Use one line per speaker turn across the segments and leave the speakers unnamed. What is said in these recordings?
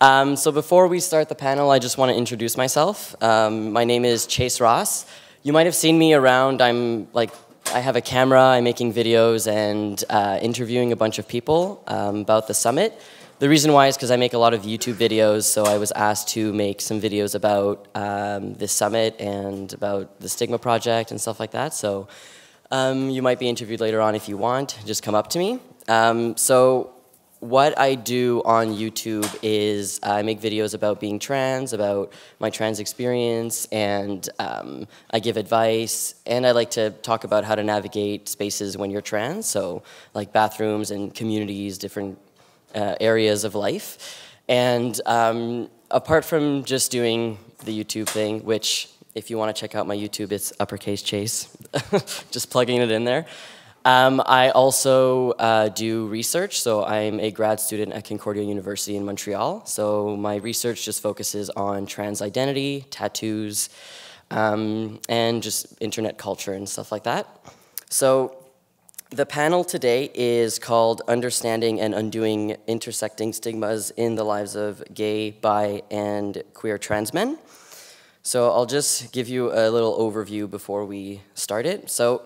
So before we start the panel, I just want to introduce myself. My name is Chase Ross. You might have seen me around. I have a camera, I'm making videos and interviewing a bunch of people about the summit. The reason why is because I make a lot of YouTube videos, so I was asked to make some videos about this summit and about the Stigma project and stuff like that. So you might be interviewed later on if you want. Just come up to me. So what I do on YouTube is I make videos about being trans, about my trans experience, and I give advice, and I like to talk about how to navigate spaces when you're trans, so like bathrooms and communities, different areas of life. And apart from just doing the YouTube thing, which if you want to check out my YouTube, it's uppercase Chase, just plugging it in there. I also do research, so I'm a grad student at Concordia University in Montreal. So my research just focuses on trans identity, tattoos, and just internet culture and stuff like that. So the panel today is called Understanding and Undoing Intersecting Stigmas in the Lives of Gay, Bi, and Queer Trans Men. So I'll just give you a little overview before we start it. So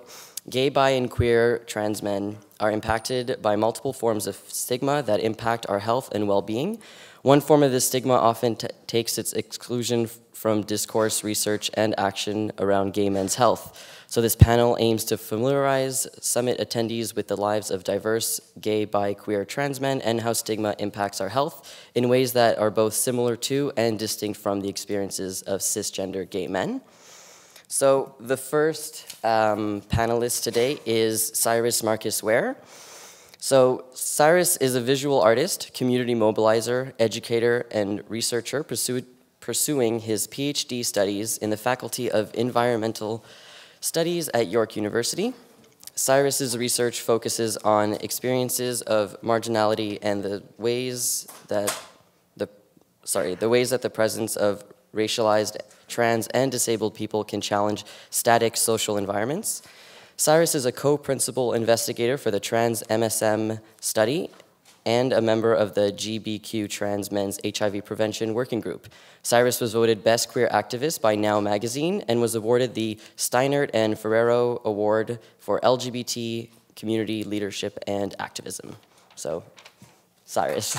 gay, bi, and queer trans men are impacted by multiple forms of stigma that impact our health and well-being. One form of this stigma often takes its exclusion from discourse, research, and action around gay men's health. So this panel aims to familiarize summit attendees with the lives of diverse gay, bi, queer trans men and how stigma impacts our health in ways that are both similar to and distinct from the experiences of cisgender gay men. So the first panelist today is Cyrus Marcus Ware. So Cyrus is a visual artist, community mobilizer, educator, and researcher pursuing his PhD studies in the Faculty of Environmental Studies at York University. Cyrus's research focuses on experiences of marginality and the ways that the presence of racialized, trans, and disabled people can challenge static social environments. Cyrus is a co-principal investigator for the Trans MSM study and a member of the GBQ Trans Men's HIV Prevention Working Group. Cyrus was voted Best Queer Activist by Now Magazine and was awarded the Steinert and Ferrero Award for LGBT Community Leadership and Activism. So, Cyrus.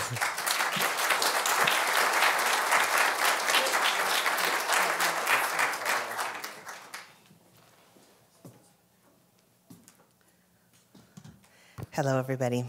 Hello, everybody.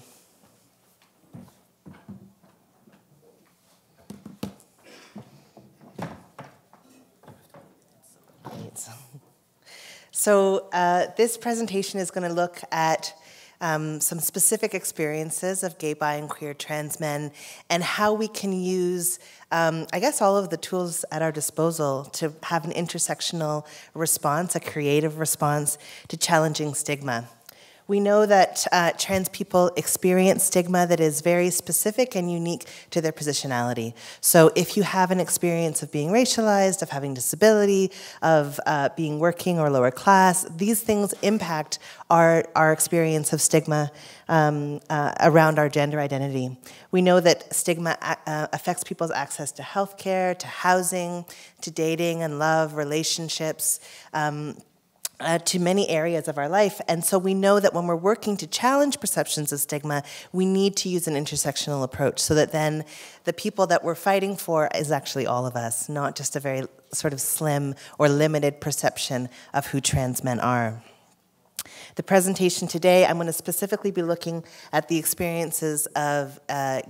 So this presentation is going to look at some specific experiences of gay, bi, and queer trans men and how we can use, I guess, all of the tools at our disposal to have an intersectional response, a creative response to challenging stigma. We know that trans people experience stigma that is very specific and unique to their positionality. So if you have an experience of being racialized, of having disability, of being working or lower class, these things impact our experience of stigma around our gender identity. We know that stigma affects people's access to healthcare, to housing, to dating and love, relationships, to many areas of our life. And so we know that when we're working to challenge perceptions of stigma, we need to use an intersectional approach so that then the people that we're fighting for is actually all of us, not just a very sort of slim or limited perception of who trans men are. The presentation today, I'm going to specifically be looking at the experiences of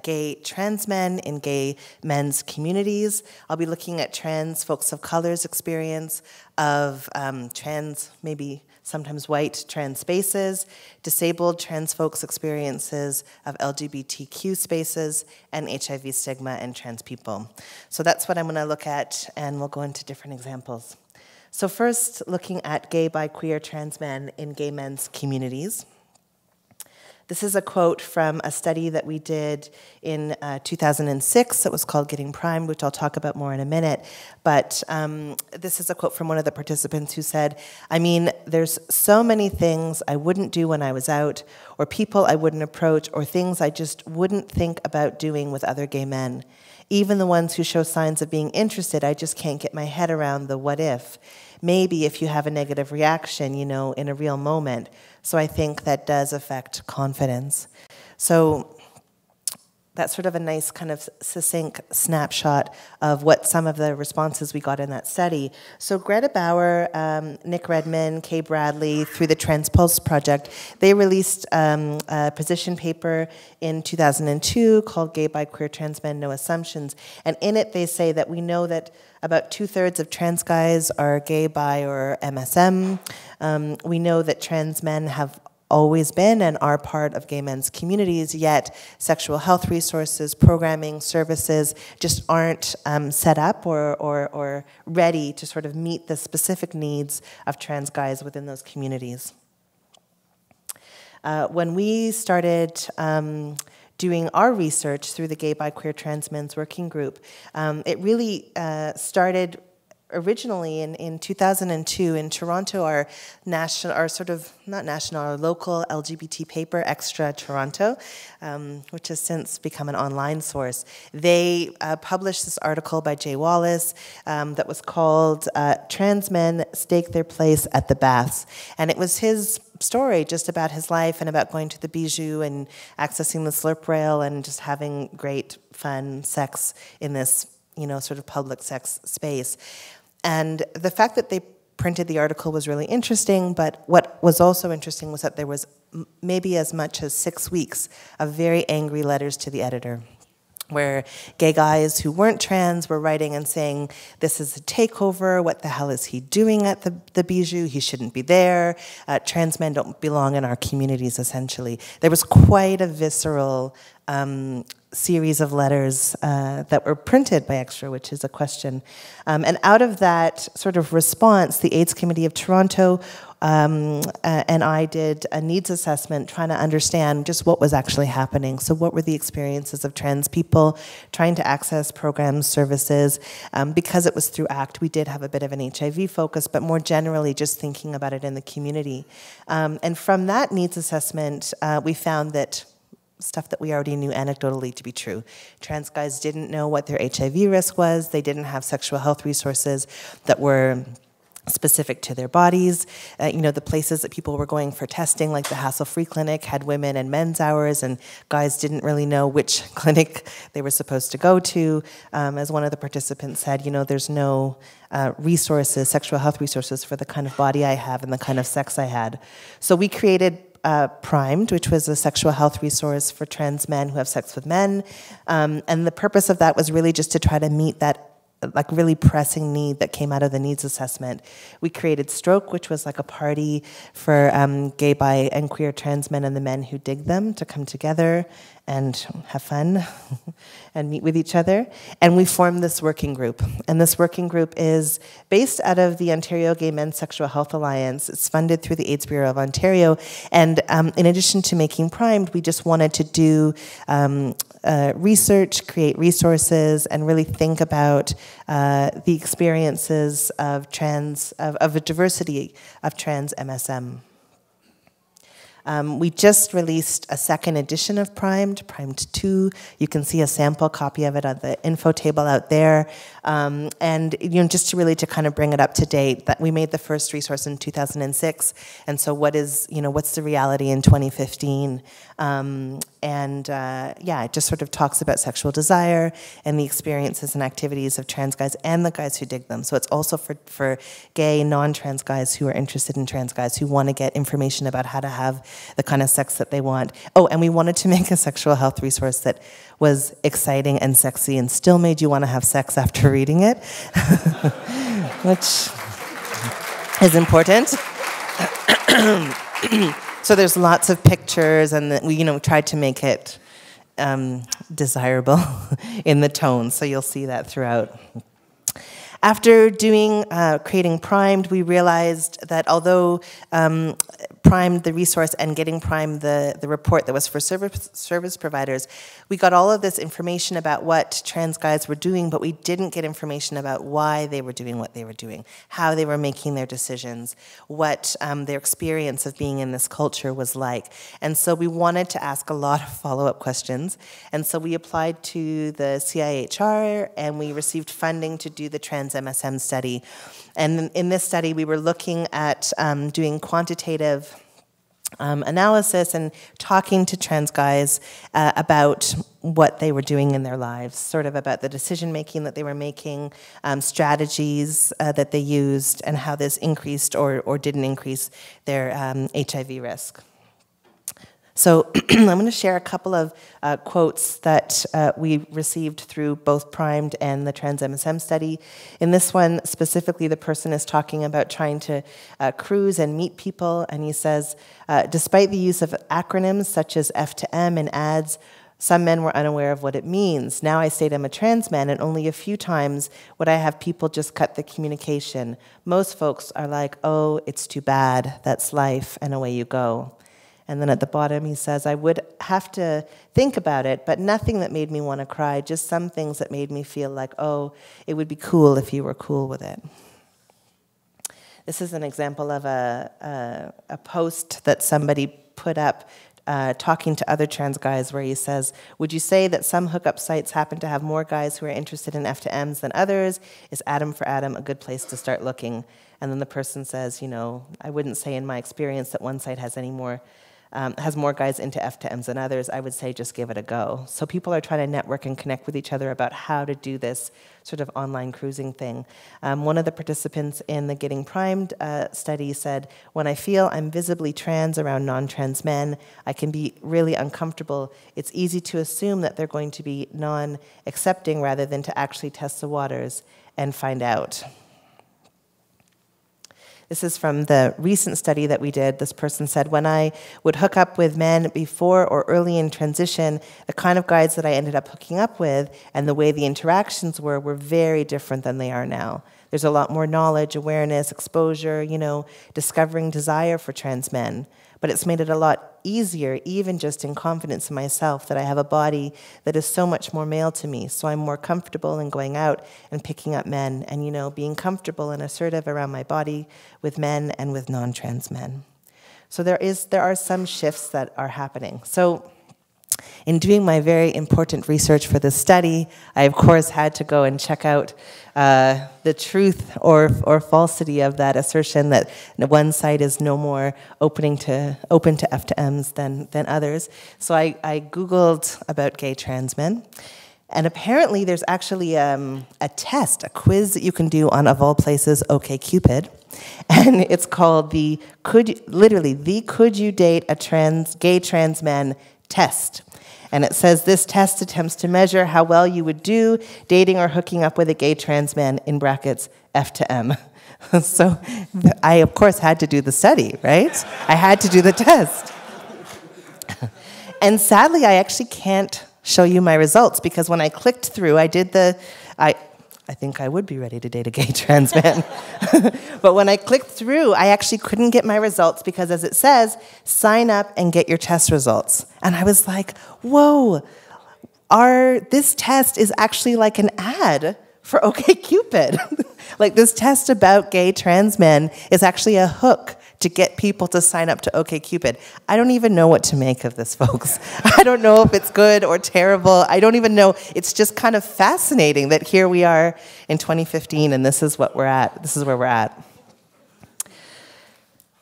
gay trans men in gay men's communities. I'll be looking at trans folks of color's experience of trans, maybe sometimes white, trans spaces, disabled trans folks' experiences of LGBTQ spaces, and HIV stigma and trans people. So that's what I'm going to look at, and we'll go into different examples. So first, looking at gay, bi, queer, trans men in gay men's communities. This is a quote from a study that we did in 2006 that was called Getting Primed, which I'll talk about more in a minute. But this is a quote from one of the participants who said, I mean, there's so many things I wouldn't do when I was out, or people I wouldn't approach, or things I just wouldn't think about doing with other gay men. Even the ones who show signs of being interested, I just can't get my head around the what if. Maybe if you have a negative reaction, you know, in a real moment. So I think that does affect confidence. So that's sort of a nice kind of succinct snapshot of what some of the responses we got in that study. So Greta Bauer, Nick Redman, Kay Bradley, through the Transpulse Project, they released a position paper in 2002 called Gay, Bi, Queer, Trans Men, No Assumptions. And in it they say that we know that about 2/3 of trans guys are gay, bi, or MSM. We know that trans men have always been and are part of gay men's communities, yet sexual health resources, programming, services just aren't set up or ready to sort of meet the specific needs of trans guys within those communities. When we started doing our research through the Gay, Bi, Queer, Trans Men's Working Group, it really started originally in 2002 in Toronto. Our national, our sort of, not national, our local LGBT paper, Extra Toronto, which has since become an online source. They published this article by Jay Wallace that was called Trans Men Stake Their Place at the Baths. And it was his story just about his life and about going to the Bijou and accessing the slurp rail and just having great fun sex in this, you know, sort of public sex space. And the fact that they printed the article was really interesting, but what was also interesting was that there was maybe as much as 6 weeks of very angry letters to the editor, where gay guys who weren't trans were writing and saying, this is a takeover, what the hell is he doing at the Bijou, he shouldn't be there, trans men don't belong in our communities, essentially. There was quite a visceral series of letters that were printed by Extra, which is a question. And out of that sort of response, the AIDS Committee of Toronto and I did a needs assessment trying to understand just what was actually happening. So what were the experiences of trans people trying to access programs, services? Because it was through ACT, we did have a bit of an HIV focus, but more generally just thinking about it in the community. And from that needs assessment, we found that stuff that we already knew anecdotally to be true. Trans guys didn't know what their HIV risk was. They didn't have sexual health resources that were specific to their bodies. You know, the places that people were going for testing, like the Hassle-Free Clinic, had women and men's hours, and guys didn't really know which clinic they were supposed to go to. As one of the participants said, you know, there's no resources, sexual health resources for the kind of body I have and the kind of sex I had. So we created Primed, which was a sexual health resource for trans men who have sex with men. And the purpose of that was really just to try to meet that like really pressing need that came out of the needs assessment. We created Stroke, which was like a party for gay, bi, and queer trans men and the men who dig them to come together and have fun and meet with each other. And we formed this working group. And this working group is based out of the Ontario Gay Men's Sexual Health Alliance. It's funded through the AIDS Bureau of Ontario. And in addition to making Primed, we just wanted to do research, create resources, and really think about the experiences of a diversity of trans MSM. We just released a second edition of Primed 2. You can see a sample copy of it on the info table out there. And you know, just to kind of bring it up to date, that we made the first resource in 2006, and so what's the reality in 2015? Yeah, it just sort of talks about sexual desire and the experiences and activities of trans guys and the guys who dig them. So it's also for gay, non-trans guys who are interested in trans guys who want to get information about how to have the kind of sex that they want. Oh, and we wanted to make a sexual health resource that was exciting and sexy and still made you want to have sex after reading it, which is important. So there's lots of pictures, and we tried to make it desirable in the tone, so you'll see that throughout. After creating Primed, we realized that although Primed, the resource, and getting Primed, the report that was for service providers, we got all of this information about what trans guys were doing, but we didn't get information about why they were doing what they were doing, how they were making their decisions, what their experience of being in this culture was like. And so we wanted to ask a lot of follow-up questions. And so we applied to the CIHR, and we received funding to do the Trans MSM study. And in this study, we were looking at doing quantitative analysis and talking to trans guys about what they were doing in their lives, sort of about the decision-making that they were making, strategies that they used, and how this increased or didn't increase their HIV risk. So I'm going to share a couple of quotes that we received through both Primed and the Trans MSM study. In this one, specifically, the person is talking about trying to cruise and meet people, and he says, despite the use of acronyms such as F to M in ads, some men were unaware of what it means. Now I state I'm a trans man, and only a few times would I have people just cut the communication. Most folks are like, oh, it's too bad, that's life, and away you go. And then at the bottom he says, I would have to think about it, but nothing that made me want to cry, just some things that made me feel like, oh, it would be cool if you were cool with it. This is an example of a post that somebody put up talking to other trans guys where he says, would you say that some hookup sites happen to have more guys who are interested in F to Ms than others? Is Adam for Adam a good place to start looking? And then the person says, you know, I wouldn't say in my experience that one site has more guys into F to Ms than others. I would say just give it a go. So people are trying to network and connect with each other about how to do this sort of online cruising thing. One of the participants in the Getting Primed study said, when I feel I'm visibly trans around non-trans men, I can be really uncomfortable. It's easy to assume that they're going to be non-accepting rather than to actually test the waters and find out. This is from the recent study that we did. This person said, when I would hook up with men before or early in transition, the kind of guys that I ended up hooking up with and the way the interactions were very different than they are now. There's a lot more knowledge, awareness, exposure, you know, discovering desire for trans men. But it's made it a lot easier, even just in confidence in myself, that I have a body that is so much more male to me. So I'm more comfortable in going out and picking up men and, you know, being comfortable and assertive around my body with men and with non-trans men. So there are some shifts that are happening. So in doing my very important research for this study, I, of course, had to go and check out the truth or falsity of that assertion that one site is no more open to F to Ms than others. So I Googled about gay trans men. And apparently there's actually a test, a quiz that you can do on, of all places, OkCupid. And it's called Could You Date a Gay Trans Man test. And it says this test attempts to measure how well you would do dating or hooking up with a gay trans man, in brackets, F to M. So I, of course, had to do the study, right? I had to do the test. And sadly, I actually can't show you my results because when I clicked through, I think I would be ready to date a gay trans man. But when I clicked through, I actually couldn't get my results because, as it says, sign up and get your test results. And I was like, whoa, this test is actually like an ad for OkCupid. Like this test about gay trans men is actually a hook to get people to sign up to OkCupid. I don't even know what to make of this, folks. I don't know if it's good or terrible. I don't even know. It's just kind of fascinating that here we are in 2015 and this is what we're at. This is where we're at.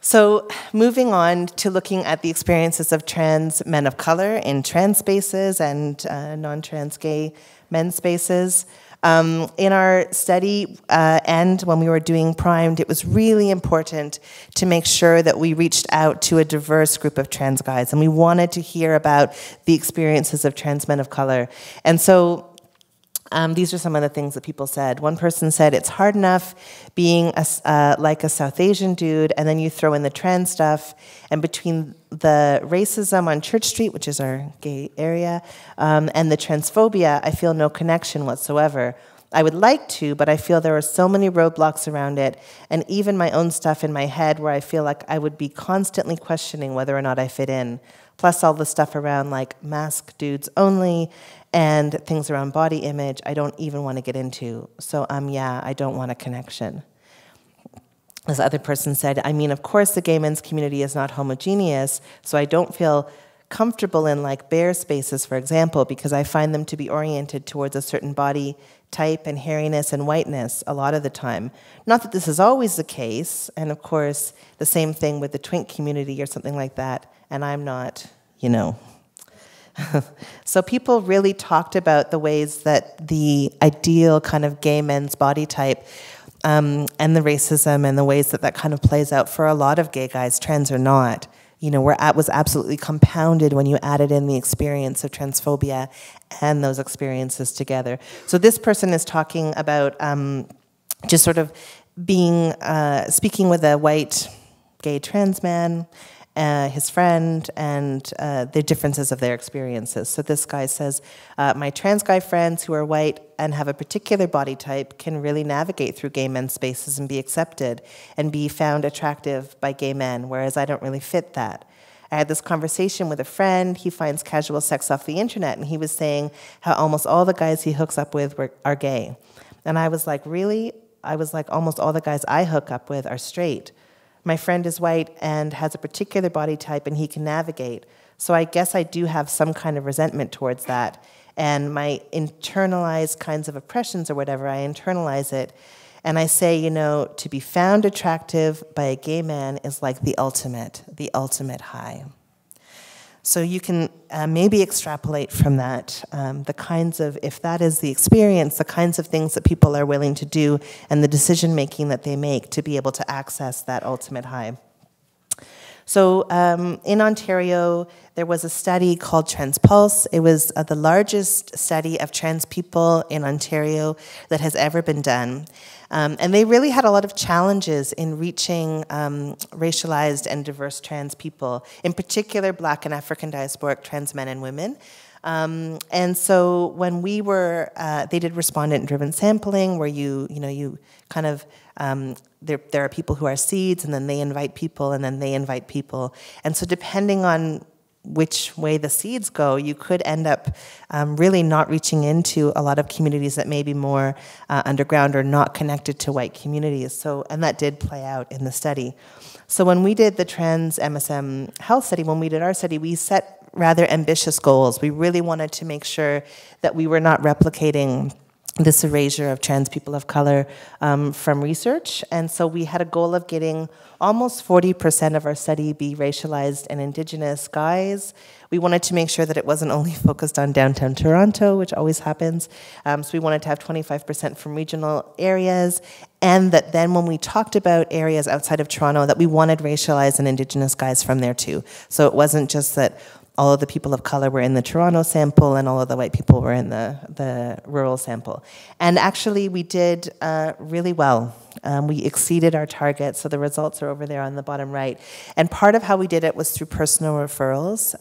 So moving on to looking at the experiences of trans men of color in trans spaces and non-trans gay men's spaces. In our study and when we were doing Primed, it was really important to make sure that we reached out to a diverse group of trans guys, and we wanted to hear about the experiences of trans men of color. And so these are some of the things that people said. One person said, it's hard enough being like a South Asian dude, and then you throw in the trans stuff, and between the racism on Church Street, which is our gay area, and the transphobia, I feel no connection whatsoever. I would like to, but I feel there are so many roadblocks around it, and even my own stuff in my head where I feel like I would be constantly questioning whether or not I fit in. Plus all the stuff around like mask dudes only and things around body image I don't even want to get into. So yeah, I don't want a connection. This other person said, I mean, of course the gay men's community is not homogeneous, so I don't feel comfortable in like bare spaces, for example, because I find them to be oriented towards a certain body type and hairiness and whiteness a lot of the time. Not that this is always the case, and of course the same thing with the twink community or something like that, and I'm not, you know. So people really talked about the ways that the ideal kind of gay men's body type and the racism and the ways that that kind of plays out for a lot of gay guys, trans or not, you know, was absolutely compounded when you added in the experience of transphobia and those experiences together. So this person is talking about just sort of being, speaking with a white gay trans man, his friend, and the differences of their experiences. So this guy says, my trans guy friends who are white and have a particular body type can really navigate through gay men's spaces and be accepted and be found attractive by gay men, whereas I don't really fit that. I had this conversation with a friend. He finds casual sex off the internet, and he was saying how almost all the guys he hooks up with are gay. And I was like, really? I was like, almost all the guys I hook up with are straight. My friend is white and has a particular body type and he can navigate. So I guess I do have some kind of resentment towards that. And my internalized kinds of oppressions or whatever, I internalize it. And I say, you know, to be found attractive by a gay man is like the ultimate high. So you can maybe extrapolate from that the kinds of, if that is the experience, the kinds of things that people are willing to do and the decision making that they make to be able to access that ultimate high. So in Ontario, there was a study called TransPulse. It was the largest study of trans people in Ontario that has ever been done. And they really had a lot of challenges in reaching racialized and diverse trans people, in particular Black and African diasporic trans men and women. And so when we were, they did respondent-driven sampling where you kind of, there are people who are seeds and then they invite people and then they invite people. And so depending on which way the seeds go, you could end up really not reaching into a lot of communities that may be more underground or not connected to white communities. So, and that did play out in the study. So when we did the trans MSM health study, when we did our study, we set rather ambitious goals. We really wanted to make sure that we were not replicating this erasure of trans people of color from research. And so we had a goal of getting almost 40% of our study be racialized and Indigenous guys. We wanted to make sure that it wasn't only focused on downtown Toronto, which always happens. So we wanted to have 25% from regional areas, and that then when we talked about areas outside of Toronto, that we wanted racialized and Indigenous guys from there too. So it wasn't just that all of the people of color were in the Toronto sample and all of the white people were in the rural sample. And actually we did really well. We exceeded our target, so the results are over there on the bottom right. And part of how we did it was through personal referrals,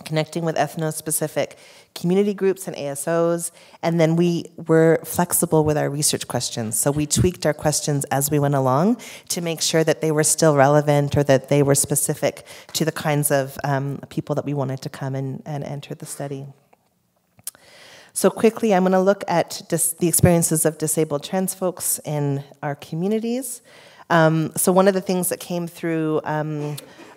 connecting with ethno-specific community groups and ASOs, and then we were flexible with our research questions. So we tweaked our questions as we went along to make sure that they were still relevant or that they were specific to the kinds of people that we wanted to come and enter the study. So quickly, I'm going to look at the experiences of disabled trans folks in our communities. So one of the things that came through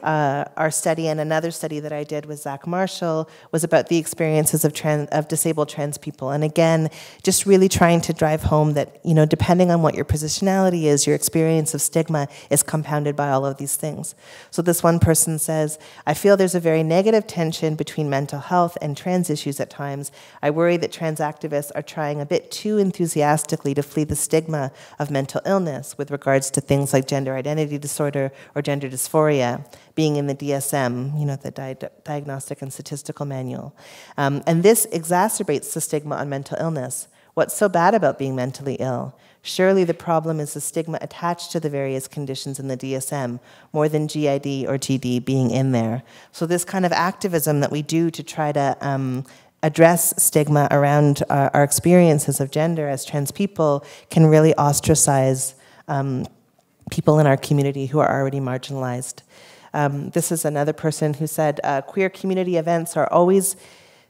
our study and another study that I did with Zach Marshall was about the experiences of disabled trans people. And again, just really trying to drive home that, you know, depending on what your positionality is, your experience of stigma is compounded by all of these things. So this one person says, I feel there's a very negative tension between mental health and trans issues at times. I worry that trans activists are trying a bit too enthusiastically to flee the stigma of mental illness with regards to things like gender identity disorder or gender dysphoria, being in the DSM, you know, the Diagnostic and Statistical Manual. And this exacerbates the stigma on mental illness. What's so bad about being mentally ill? Surely the problem is the stigma attached to the various conditions in the DSM, more than GID or GD being in there. So this kind of activism that we do to try to address stigma around our experiences of gender as trans people can really ostracize people in our community who are already marginalized. This is another person who said, queer community events are always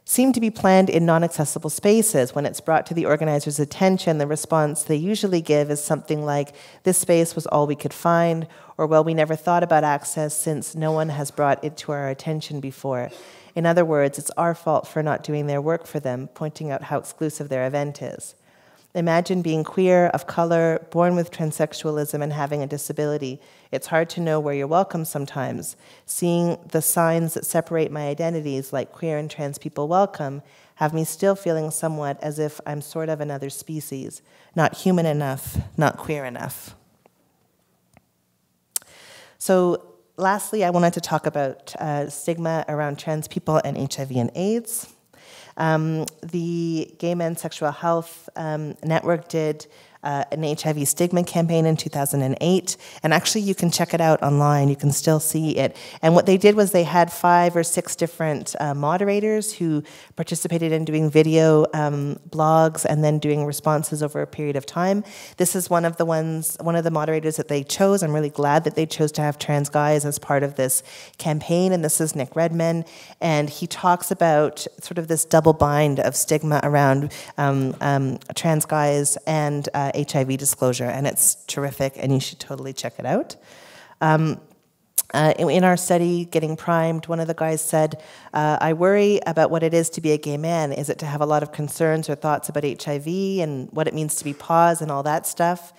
seem to be planned in non-accessible spaces. When it's brought to the organizer's attention, the response they usually give is something like, this space was all we could find, or well, we never thought about access since no one has brought it to our attention before. In other words, it's our fault for not doing their work for them, pointing out how exclusive their event is. Imagine being queer, of color, born with transsexualism and having a disability. It's hard to know where you're welcome sometimes. Seeing the signs that separate my identities, like queer and trans people welcome, have me still feeling somewhat as if I'm sort of another species, not human enough, not queer enough. So lastly, I wanted to talk about stigma around trans people and HIV and AIDS. The Gay Men's Sexual Health Network did an HIV stigma campaign in 2008, and actually you can check it out online, you can still see it. And what they did was they had 5 or 6 different moderators who participated in doing video blogs and then doing responses over a period of time. This is one of the moderators that they chose. I'm really glad that they chose to have trans guys as part of this campaign, and this is Nick Redman, and he talks about sort of this double bind of stigma around trans guys and HIV disclosure, and it's terrific, and you should totally check it out. In our study, Getting Primed, one of the guys said, I worry about what it is to be a gay man. Is it to have a lot of concerns or thoughts about HIV and what it means to be pause and all that stuff?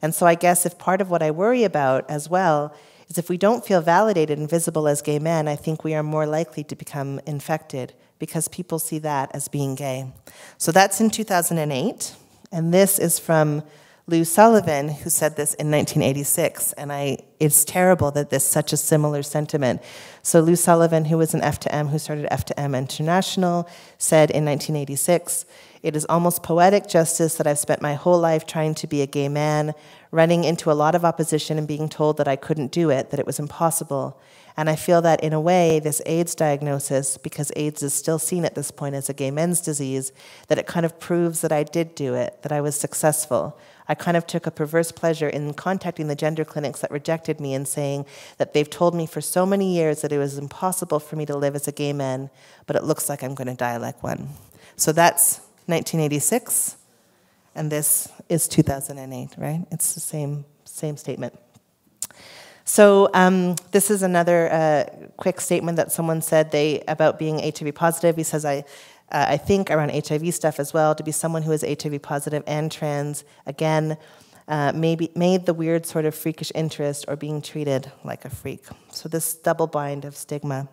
And so I guess if part of what I worry about as well is if we don't feel validated and visible as gay men, I think we are more likely to become infected because people see that as being gay. So that's in 2008. And this is from Lou Sullivan, who said this in 1986, and it's terrible that there's such a similar sentiment. So Lou Sullivan, who was an F2M, who started F2M International, said in 1986, it is almost poetic justice that I've spent my whole life trying to be a gay man, running into a lot of opposition and being told that I couldn't do it, that it was impossible. And I feel that in a way, this AIDS diagnosis, because AIDS is still seen at this point as a gay men's disease, that it kind of proves that I did do it, that I was successful. I kind of took a perverse pleasure in contacting the gender clinics that rejected me and saying that they've told me for so many years that it was impossible for me to live as a gay man, but it looks like I'm going to die like one. So that's 1986, and this is 2008, right? It's the same statement. So this is another quick statement that someone said about being HIV positive. He says, I think around HIV stuff as well, to be someone who is HIV positive and trans, again, maybe made the weird sort of freakish interest or being treated like a freak. So this double bind of stigma.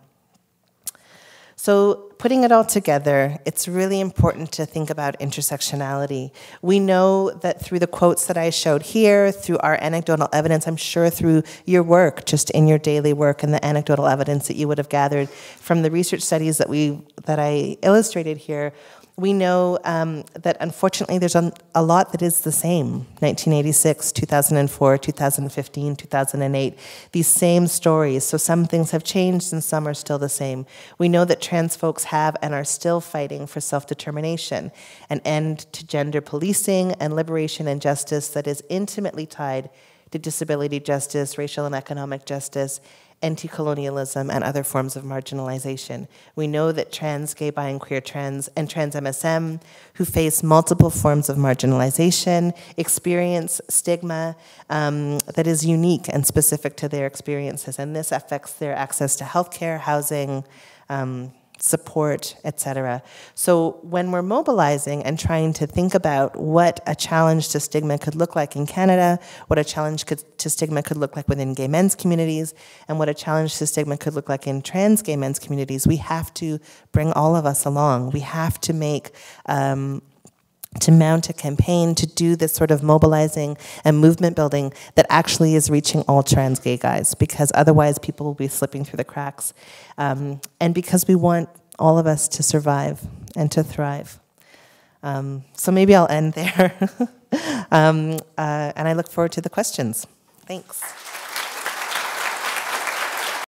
So putting it all together, it's really important to think about intersectionality. We know that through the quotes that I showed here, through our anecdotal evidence, I'm sure through your work, just in your daily work and the anecdotal evidence that you would have gathered from the research studies that I illustrated here, we know that unfortunately there's a lot that is the same. 1986, 2004, 2015, 2008, these same stories. So some things have changed and some are still the same. We know that trans folks have and are still fighting for self-determination, an end to gender policing, and liberation and justice that is intimately tied to disability justice, racial and economic justice, anti-colonialism, and other forms of marginalization. We know that trans, gay, bi, and queer trans, and trans MSM, who face multiple forms of marginalization, experience stigma that is unique and specific to their experiences, and this affects their access to healthcare, housing, support, etc. So when we're mobilizing and trying to think about what a challenge to stigma could look like in Canada, what a challenge to stigma could look like within gay men's communities, and what a challenge to stigma could look like in trans gay men's communities, we have to bring all of us along. We have to make to mount a campaign, to do this sort of mobilizing and movement building that actually is reaching all trans gay guys, because otherwise people will be slipping through the cracks. And because we want all of us to survive and to thrive. So maybe I'll end there. And I look forward to the questions. Thanks.